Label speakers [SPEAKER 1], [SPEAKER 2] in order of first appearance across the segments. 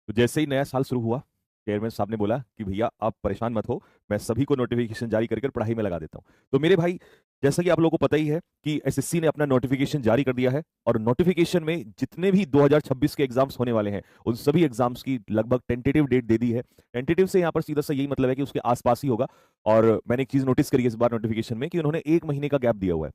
[SPEAKER 1] तो जैसे ही नया साल शुरू हुआ, चेयरमैन साहब ने बोला कि भैया आप परेशान मत हो, मैं सभी को नोटिफिकेशन जारी कर पढ़ाई में लगा देता हूँ। तो मेरे भाई, जैसा कि आप लोगों को पता ही है कि एसएससी ने अपना नोटिफिकेशन जारी कर दिया है, और नोटिफिकेशन में जितने भी 2026 के एग्जाम्स होने वाले हैं उन सभी एग्जाम्स की लगभग टेंटेटिव डेट दे दी है। टेंटेटिव से यहाँ पर सीधा सा यही मतलब है कि उसके आसपास ही होगा। और मैंने एक चीज नोटिस करी है इस बार नोटिफिकेशन में कि उन्होंने 1 महीने का गैप दिया हुआ है।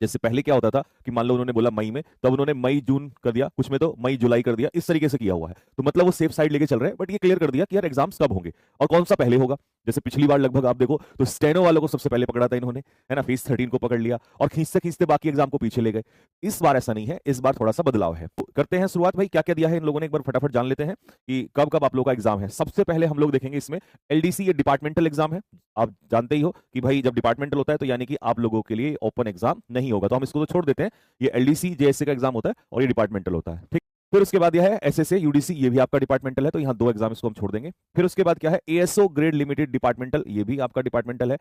[SPEAKER 1] जैसे पहले क्या होता था कि मान लो उन्होंने बोला मई में, तब उन्होंने मई जून कर दिया, कुछ में तो मई जुलाई कर दिया, इस तरीके से किया हुआ है। तो मतलब वो सेफ साइड लेके चल रहे हैं, बट ये क्लियर कर दिया कि यार एग्जाम्स कब होंगे और कौन सा पहले होगा। जैसे पिछली बार लगभग आप देखो तो स्टेनो वालों को सबसे पहले पकड़ा था इन्होंने, है ना, फेज 13 को पकड़ लिया और खींचते खींचते बाकी एग्जाम को पीछे ले गए। इस बार ऐसा नहीं है, इस बार थोड़ा सा बदलाव है। तो करते हैं शुरुआत, भाई क्या क्या दिया है इन लोगों ने, एक बार फटाफट जान लेते हैं कि कब कब आप लोगों का एग्जाम है। सबसे पहले हम लोग देखेंगे इसमें एलडीसी, ये डिपार्टमेंटल एग्जाम है। आप जानते ही हो कि भाई जब डिपार्टमेंटल होता है तो यानी कि आप लोगों के लिए ओपन एग्जाम नहीं होगा, तो हम इसको तो छोड़ देते हैं। ये एलडीसी जेएससी का एग्जाम होता है और ये डिपार्टमेंटल होता है, ठीक। फिर उसके बाद यह है एसएसए यूडीसी, ये भी आपका डिपार्टमेंटल है, तो यहाँ 2 एग्जाम इसको हम छोड़ देंगे। फिर उसके बाद क्या है एएसओ ग्रेड लिमिटेड डिपार्टमेंटल, ये भी आपका डिपार्टमेंटल है।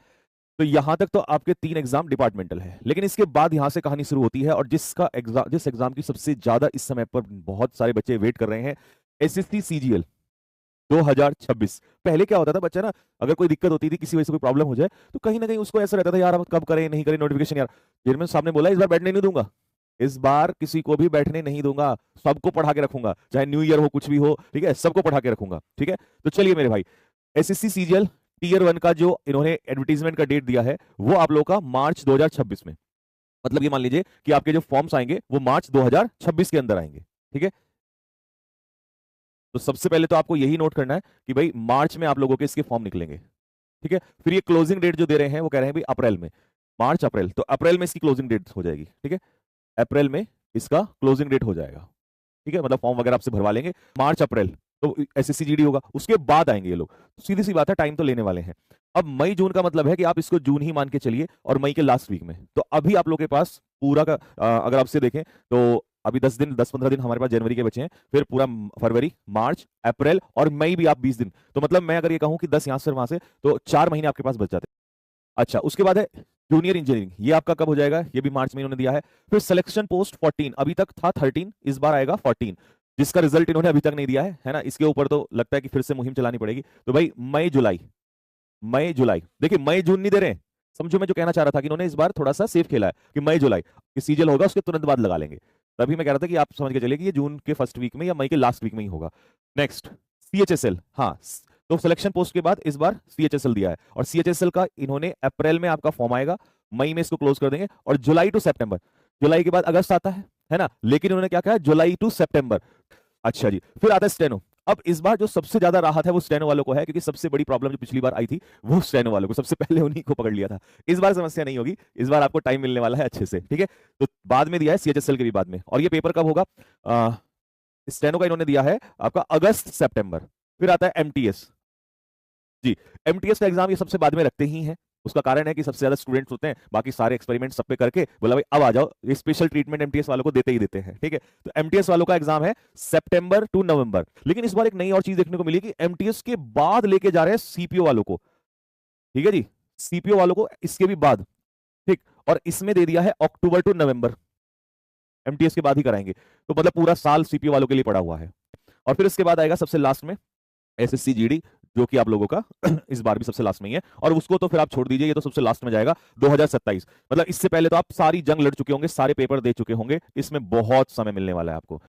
[SPEAKER 1] तो यहां तक तो आपके 3 एग्जाम डिपार्टमेंटल है, लेकिन इसके बाद यहां से कहानी शुरू होती है, और जिस एग्जाम की सबसे ज्यादा इस समय पर बहुत सारे बच्चे वेट कर रहे हैं, एसएससी सीजीएल 2026। पहले क्या होता था बच्चा ना, अगर कोई दिक्कत होती थी, किसी वजह से कोई प्रॉब्लम हो जाए, तो कहीं ना कहीं उसको ऐसा रहता था यार अब कब करें नहीं करें नोटिफिकेशन, यार चेयरमैन साहब ने बोला इस बार बैठने नहीं दूंगा, इस बार किसी को भी बैठने नहीं दूंगा, सबको पढ़ा के रखूंगा, चाहे न्यू ईयर हो कुछ भी हो, ठीक है, सबको पढ़ा के रखूंगा, ठीक है। तो चलिए मेरे भाई, एसएससी सीजीएल टीयर 1 का जो इन्होंने एडवर्टीजमेंट का डेट दिया है वो आप लोगों का मार्च 2026 में, मतलब ये मान लीजिए कि आपके जो फॉर्म्स आएंगे वो मार्च 2026 के अंदर आएंगे, ठीक है। तो सबसे पहले तो आपको यही नोट करना है कि भाई मार्च में आप लोगों के इसके फॉर्म निकलेंगे, ठीक है। फिर ये क्लोजिंग डेट जो दे रहे हैं वो कह रहे हैं भाई अप्रैल में, मार्च अप्रैल, तो अप्रैल में इसकी क्लोजिंग डेट हो जाएगी, ठीक है। अप्रैल में इसका क्लोजिंग डेट हो जाएगा, ठीक है, मतलब फॉर्म वगैरह आपसे भरवा लेंगे मार्च अप्रैल, तो एसएससी जीडी होगा, उसके बाद आएंगे ये लोग। तो सीधी सी बात है, टाइम तो लेने वाले हैं। अब मई जून का मतलब है कि आप इसको जून ही मान के चलिए, और मई के लास्ट वीक में, तो अभी आप लोग के पास पूरा का अगर आपसे देखें तो अभी 10 दिन 10-15 दिन हमारे पास जनवरी के बचे हैं, फिर पूरा फरवरी, मार्च, अप्रैल और मई भी आप 20 दिन, तो मतलब मैं अगर ये कहूं कि 10 यहां से वहां से, तो 4 महीने आपके पास बच जाते हैं। अच्छा, उसके बाद है जूनियर इंजीनियरिंग, ये आपका कब हो जाएगा, ये भी मार्च में इन्होंने दिया है। फिर सिलेक्शन पोस्ट 14, अभी तक था 13, इस बार आएगा 14, जिसका रिजल्ट इन्होंने अभी तक नहीं दिया है ना, इसके ऊपर तो लगता है कि फिर से मुहिम चलानी पड़ेगी। तो भाई मई जुलाई, मई जुलाई, देखिए मई जून नहीं दे रहे हैं, समझो मैं जो कहना चाह रहा था कि इन्होंने इस बार थोड़ा सा सेफ खेला है कि मई जुलाई कि सीजल होगा उसके तुरंत बाद लगा लेंगे। तभी मैं कह रहा था कि आप समझ के चलिए कि ये जून के फर्स्ट वीक में या मई के लास्ट वीक में ही होगा। नेक्स्ट सीएचएसएल, हाँ, तो सिलेक्शन पोस्ट के बाद इस बार सीएचएसएल दिया है, और सीएचएसएल का इन्होंने अप्रैल में आपका फॉर्म आएगा, मई में इसको क्लोज कर देंगे, और जुलाई टू सितंबर, जुलाई के बाद अगस्त आता है ना, लेकिन उन्होंने क्या कहा, जुलाई टू सितंबर। अच्छा जी, फिर आता है स्टेनो। अब इस बार जो सबसे ज्यादा राहत है वो स्टेनो वालों को है, क्योंकि सबसे बड़ी प्रॉब्लम जो पिछली बार आई थी वो स्टेनो वालों को, सबसे पहले उन्हीं को पकड़ लिया था। इस बार समस्या नहीं होगी, इस बार आपको टाइम मिलने वाला है अच्छे से, ठीक है। तो बाद में दिया है सीएचएसएल के भी बाद में, और ये पेपर कब होगा, स्टेनो का इन्होंने दिया है आपका अगस्त सितंबर। फिर आता है एमटीएस, जी, एमटीएस का एग्जाम ये सबसे बाद में रखते ही हैं, उसका कारण है कि सबसे ज्यादा स्टूडेंट्स होते हैं, बाकी सारे एक्सपेरिमेंट सब पे करके बोला भाई अब आ जाओ, ये स्पेशल ट्रीटमेंट एमटीएस वालों को देते ही देते हैं, ठीक है। तो एमटीएस वालों का एग्जाम है सितंबर टू नवंबर, लेकिन इस बार एक नई और चीज देखने को मिली कि एमटीएस के बाद लेके जा रहे हैं सीपीओ वालों को, ठीक है जी, सीपीओ वालों को इसके भी बाद, ठीक, और इसमें दे दिया है अक्टूबर टू नवंबर, एमटीएस के बाद ही कराएंगे, तो मतलब पूरा साल सीपीओ वालों के लिए पड़ा हुआ है। और फिर इसके बाद आएगा सबसे लास्ट में एसएससी जीडी, जो कि आप लोगों का इस बार भी सबसे लास्ट में ही है, और उसको तो फिर आप छोड़ दीजिए, ये तो सबसे लास्ट में जाएगा 2027, मतलब इससे पहले तो आप सारी जंग लड़ चुके होंगे, सारे पेपर दे चुके होंगे, इसमें बहुत समय मिलने वाला है आपको।